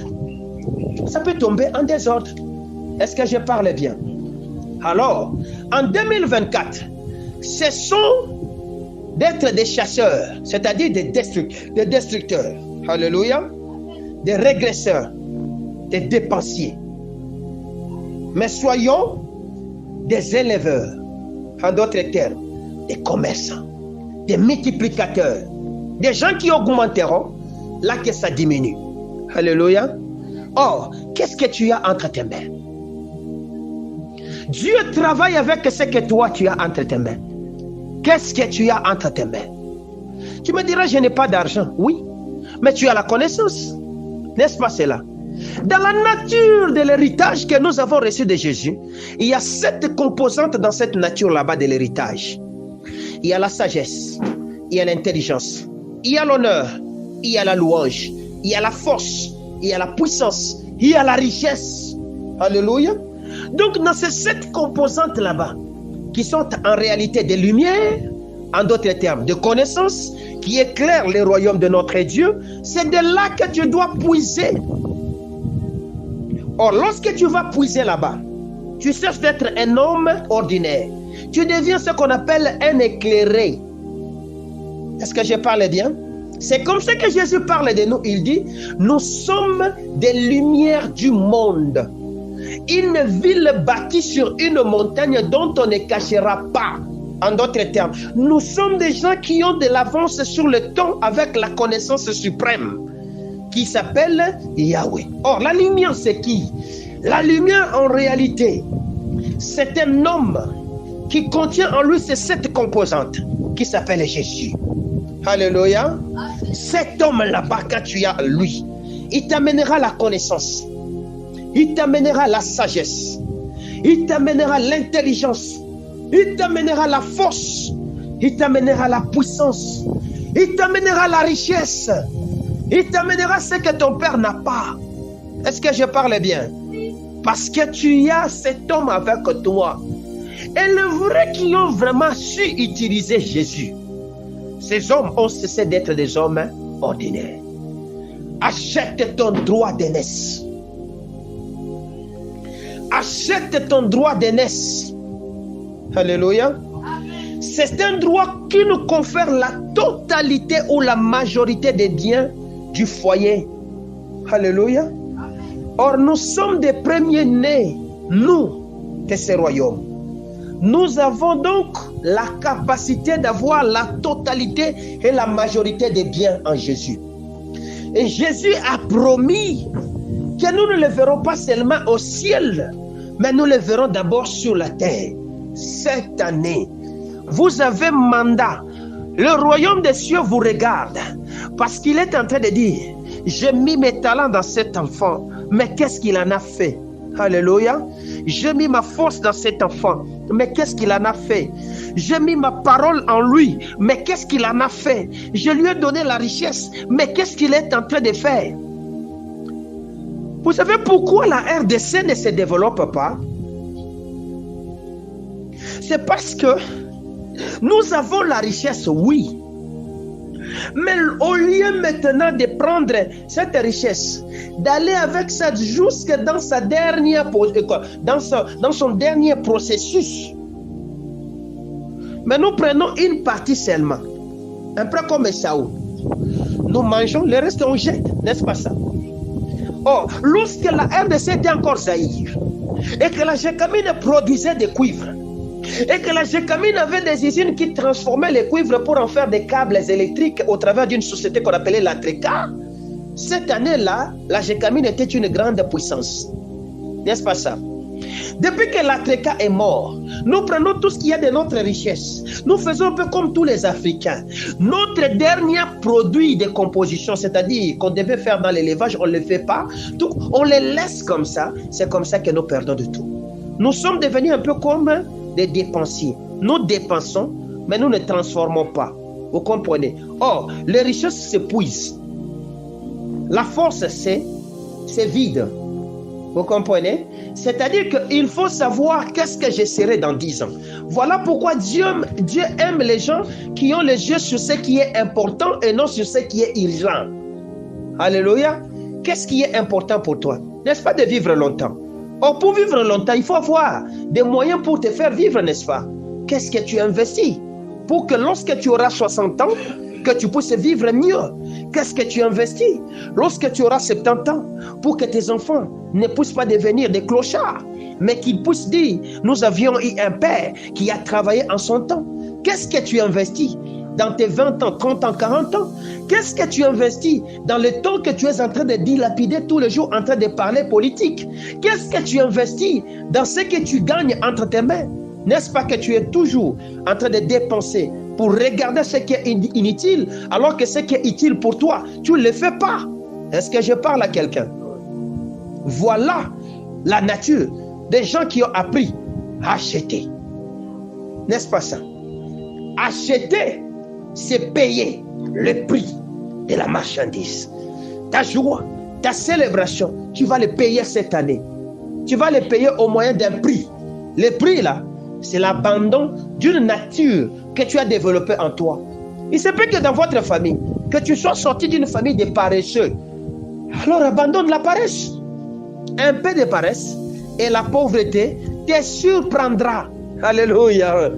Ça peut tomber en désordre. Est-ce que je parle bien? Alors, en 2024, cessons d'être des chasseurs, c'est-à-dire des destructeurs. Alléluia. Des régresseurs, des dépensiers. Mais soyons des éleveurs, en d'autres termes, des commerçants, des multiplicateurs, des gens qui augmenteront là que ça diminue. Alléluia. Or, qu'est-ce que tu as entre tes mains? Dieu travaille avec ce que toi tu as entre tes mains. Qu'est-ce que tu as entre tes mains? Tu me diras, je n'ai pas d'argent. Oui, mais tu as la connaissance. N'est-ce pas cela? Dans la nature de l'héritage que nous avons reçu de Jésus, il y a 7 composantes dans cette nature là-bas de l'héritage. Il y a la sagesse, il y a l'intelligence, il y a l'honneur, il y a la louange, il y a la force, il y a la puissance, il y a la richesse. Alléluia. Donc, dans ces 7 composantes là-bas, qui sont en réalité des lumières, en d'autres termes, de connaissances, qui éclairent le royaume de notre Dieu, c'est de là que tu dois puiser. Or, lorsque tu vas puiser là-bas, tu cesses d'être un homme ordinaire. Tu deviens ce qu'on appelle un éclairé. Est-ce que je parle bien? C'est comme ça que Jésus parle de nous. Il dit, nous sommes des lumières du monde. Une ville bâtie sur une montagne dont on ne cachera pas. En d'autres termes, nous sommes des gens qui ont de l'avance sur le temps avec la connaissance suprême qui s'appelle Yahweh. Or, la lumière, c'est qui? La lumière, en réalité, c'est un homme qui contient en lui ces 7 composantes qui s'appelle Jésus. Alléluia. Cet homme là-bas, quand tu as lui, il t'amènera la connaissance. Il t'amènera la sagesse. Il t'amènera l'intelligence. Il t'amènera la force. Il t'amènera la puissance. Il t'amènera la richesse. Il t'amènera ce que ton père n'a pas. Est-ce que je parle bien? Parce que tu as cet homme avec toi. Et le vrai qui ont vraiment su utiliser Jésus, ces hommes ont cessé d'être des hommes ordinaires. Achète ton droit d'aînesse. Achète ton droit d'aînesse. Alléluia. C'est un droit qui nous confère la totalité ou la majorité des biens du foyer. Alléluia. Or, nous sommes des premiers-nés, nous, de ce royaume. Nous avons donc la capacité d'avoir la totalité et la majorité des biens en Jésus. Et Jésus a promis que nous ne le verrons pas seulement au ciel, mais nous le verrons d'abord sur la terre. Cette année, vous avez mandat. Le royaume des cieux vous regarde parce qu'il est en train de dire, j'ai mis mes talents dans cet enfant, mais qu'est-ce qu'il en a fait? Alléluia. J'ai mis ma force dans cet enfant, mais qu'est-ce qu'il en a fait? J'ai mis ma parole en lui, mais qu'est-ce qu'il en a fait? Je lui ai donné la richesse, mais qu'est-ce qu'il est en train de faire? Vous savez pourquoi la RDC ne se développe pas? C'est parce que nous avons la richesse, oui. Mais au lieu maintenant de prendre cette richesse, d'aller avec ça jusque dans sa dernière, dans son dernier processus, mais nous prenons une partie seulement, un peu comme Saoul. Nous mangeons, le reste on jette, n'est-ce pas ça? Oh, lorsque la RDC était encore Zaïre, et que la Gécamine produisait des cuivres, et que la Gécamine avait des usines qui transformaient les cuivres pour en faire des câbles électriques au travers d'une société qu'on appelait la Tréca, cette année-là, la Gécamine était une grande puissance. N'est-ce pas ça? Depuis que la Tréca est mort, nous prenons tout ce qu'il y a de notre richesse. Nous faisons un peu comme tous les Africains. Notre dernier produit de composition, c'est-à-dire qu'on devait faire dans l'élevage, on ne le fait pas. Donc, on les laisse comme ça. C'est comme ça que nous perdons de tout. Nous sommes devenus un peu comme des dépensiers. Nous dépensons, mais nous ne transformons pas. Vous comprenez? Or, les richesses s'épuisent. La force, c'est vide. Vous comprenez? C'est-à-dire qu'il faut savoir qu'est-ce que je serai dans 10 ans. Voilà pourquoi Dieu aime les gens qui ont les yeux sur ce qui est important et non sur ce qui est urgent. Alléluia. Qu'est-ce qui est important pour toi? N'est-ce pas de vivre longtemps? Or, pour vivre longtemps, il faut avoir des moyens pour te faire vivre, n'est-ce pas? Qu'est-ce que tu investis? Pour que lorsque tu auras 60 ans, que tu puisses vivre mieux. Qu'est-ce que tu investis lorsque tu auras 70 ans pour que tes enfants ne puissent pas devenir des clochards, mais qu'ils puissent dire, nous avions eu un père qui a travaillé en son temps. Qu'est-ce que tu investis dans tes 20 ans, 30 ans, 40 ans? Qu'est-ce que tu investis dans le temps que tu es en train de dilapider tous les jours en train de parler politique? Qu'est-ce que tu investis dans ce que tu gagnes entre tes mains? N'est-ce pas que tu es toujours en train de dépenser pour regarder ce qui est inutile, alors que ce qui est utile pour toi, tu ne le fais pas? Est-ce que je parle à quelqu'un? Voilà la nature des gens qui ont appris à acheter. N'est-ce pas ça? Acheter, c'est payer le prix de la marchandise. Ta joie, ta célébration, tu vas le payer cette année. Tu vas le payer au moyen d'un prix. Le prix là, c'est l'abandon d'une nature que tu as développée en toi. Il se peut que dans votre famille, que tu sois sorti d'une famille de paresseux. Alors abandonne la paresse. Un peu de paresse et la pauvreté te surprendra. Alléluia.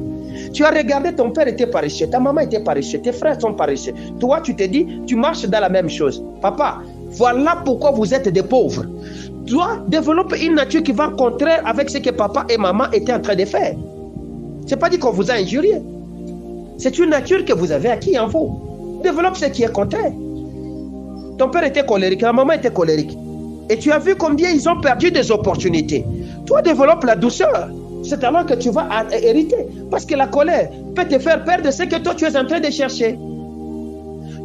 Tu as regardé, ton père était paresseux, ta maman était paresseuse, tes frères sont paresseux. Toi, tu te dis, tu marches dans la même chose. Papa, voilà pourquoi vous êtes des pauvres. Toi, développe une nature qui va contraire avec ce que papa et maman étaient en train de faire. Ce n'est pas dit qu'on vous a injurié. C'est une nature que vous avez acquis en vous. Développe ce qui est contraire. Ton père était colérique, la maman était colérique. Et tu as vu combien ils ont perdu des opportunités. Toi, développe la douceur. C'est alors que tu vas hériter. Parce que la colère peut te faire perdre ce que toi tu es en train de chercher.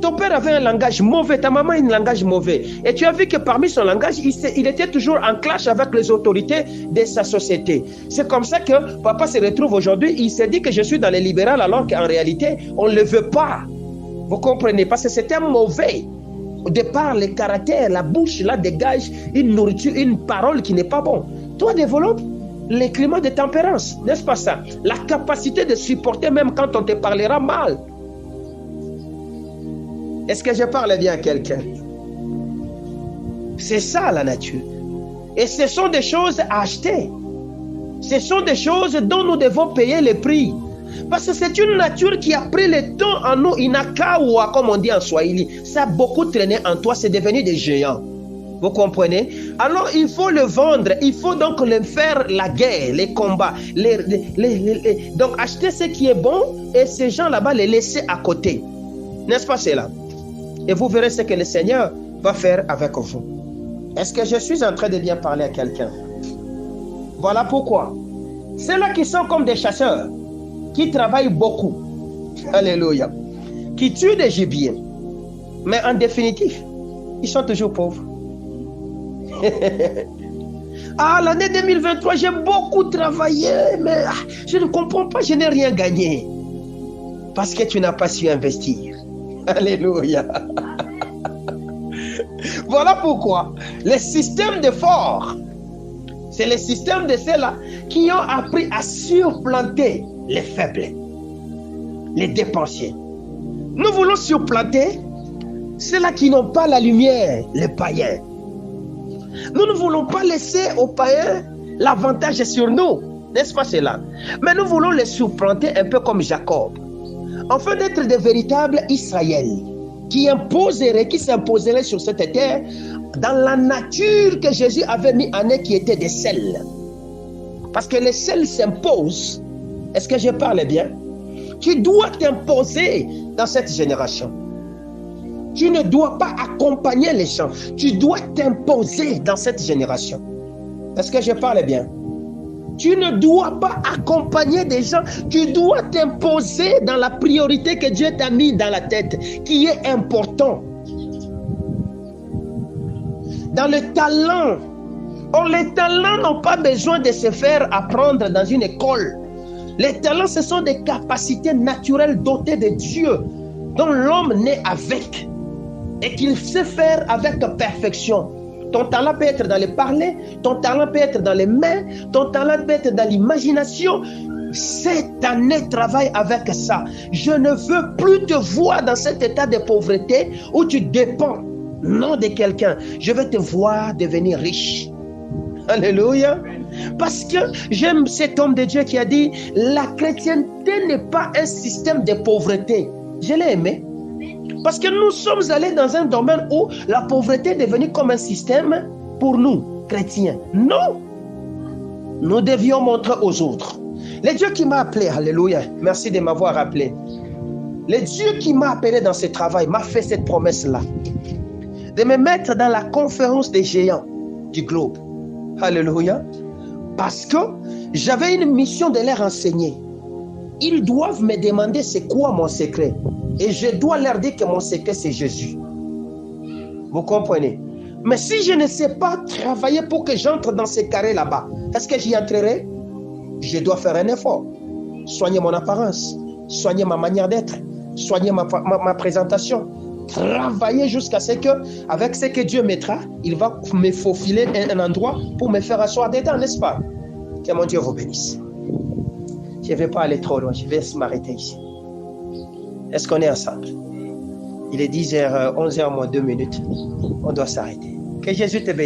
Ton père avait un langage mauvais, ta maman un langage mauvais. Et tu as vu que parmi son langage, il était toujours en clash avec les autorités de sa société. C'est comme ça que papa se retrouve aujourd'hui. Il s'est dit que je suis dans les libérales alors qu'en réalité, on ne le veut pas. Vous comprenez? Parce que c'est un mauvais. Au départ, le caractère, la bouche, là, dégage une nourriture, une parole qui n'est pas bon. Toi, développe les climats de tempérance, n'est-ce pas ça? La capacité de supporter même quand on te parlera mal. Est-ce que je parle bien à quelqu'un? C'est ça la nature. Et ce sont des choses à acheter. Ce sont des choses dont nous devons payer le prix. Parce que c'est une nature qui a pris le temps en nous, inakawa, comme on dit en Swahili. Ça a beaucoup traîné en toi, c'est devenu des géants. Vous comprenez? Alors il faut le vendre, il faut donc le faire la guerre, les combats. Donc acheter ce qui est bon et ces gens là-bas les laisser à côté. N'est-ce pas cela? Et vous verrez ce que le Seigneur va faire avec vous. Est-ce que je suis en train de bien parler à quelqu'un? Voilà pourquoi. Ceux-là qui sont comme des chasseurs, qui travaillent beaucoup, alléluia, qui tuent des gibiers, mais en définitive, ils sont toujours pauvres. Ah, l'année 2023, j'ai beaucoup travaillé, mais je ne comprends pas, je n'ai rien gagné. Parce que tu n'as pas su investir. Alléluia. Voilà pourquoi le système de forts, c'est le système de ceux-là qui ont appris à surplanter les faibles, les dépensiers. Nous voulons supplanter ceux-là qui n'ont pas la lumière, les païens. Nous ne voulons pas laisser aux païens l'avantage sur nous, n'est-ce pas cela? Mais nous voulons les supplanter un peu comme Jacob, afin d'être de véritables Israël, qui s'imposeraient sur cette terre dans la nature que Jésus avait mis en eux, qui était des sels. Parce que les sels s'imposent. Est-ce que je parle bien? Tu dois t'imposer dans cette génération. Tu ne dois pas accompagner les gens. Tu dois t'imposer dans cette génération. Est-ce que je parle bien? Tu ne dois pas accompagner des gens. Tu dois t'imposer dans la priorité que Dieu t'a mis dans la tête, qui est important. Dans le talent. Oh, les talents n'ont pas besoin de se faire apprendre dans une école. Les talents, ce sont des capacités naturelles dotées de Dieu, dont l'homme naît avec et qu'il sait faire avec perfection. Ton talent peut être dans le parler, ton talent peut être dans les mains, ton talent peut être dans l'imagination. Cette année, travaille avec ça. Je ne veux plus te voir dans cet état de pauvreté où tu dépends, non de quelqu'un. Je veux te voir devenir riche. Alléluia. Parce que j'aime cet homme de Dieu qui a dit, la chrétienté n'est pas un système de pauvreté. Je l'ai aimé. Parce que nous sommes allés dans un domaine où la pauvreté est devenue comme un système pour nous, chrétiens. Non. Nous devions montrer aux autres. Le Dieu qui m'a appelé, alléluia, merci de m'avoir appelé. Le Dieu qui m'a appelé dans ce travail m'a fait cette promesse-là, de me mettre dans la conférence des géants du globe. Alléluia. Parce que j'avais une mission de leur enseigner. Ils doivent me demander c'est quoi mon secret. Et je dois leur dire que mon secret c'est Jésus. Vous comprenez? Mais si je ne sais pas travailler pour que j'entre dans ces carrés là-bas, est-ce que j'y entrerai? Je dois faire un effort. Soigner mon apparence, soigner ma manière d'être, soigner ma présentation. Travailler jusqu'à ce que, avec ce que Dieu mettra, il va me faufiler un endroit pour me faire asseoir dedans, n'est-ce pas? Que mon Dieu vous bénisse. Je ne vais pas aller trop loin, je vais m'arrêter ici. Est-ce qu'on est ensemble? Il est 10h, 11h moins 2 minutes. On doit s'arrêter. Que Jésus te bénisse.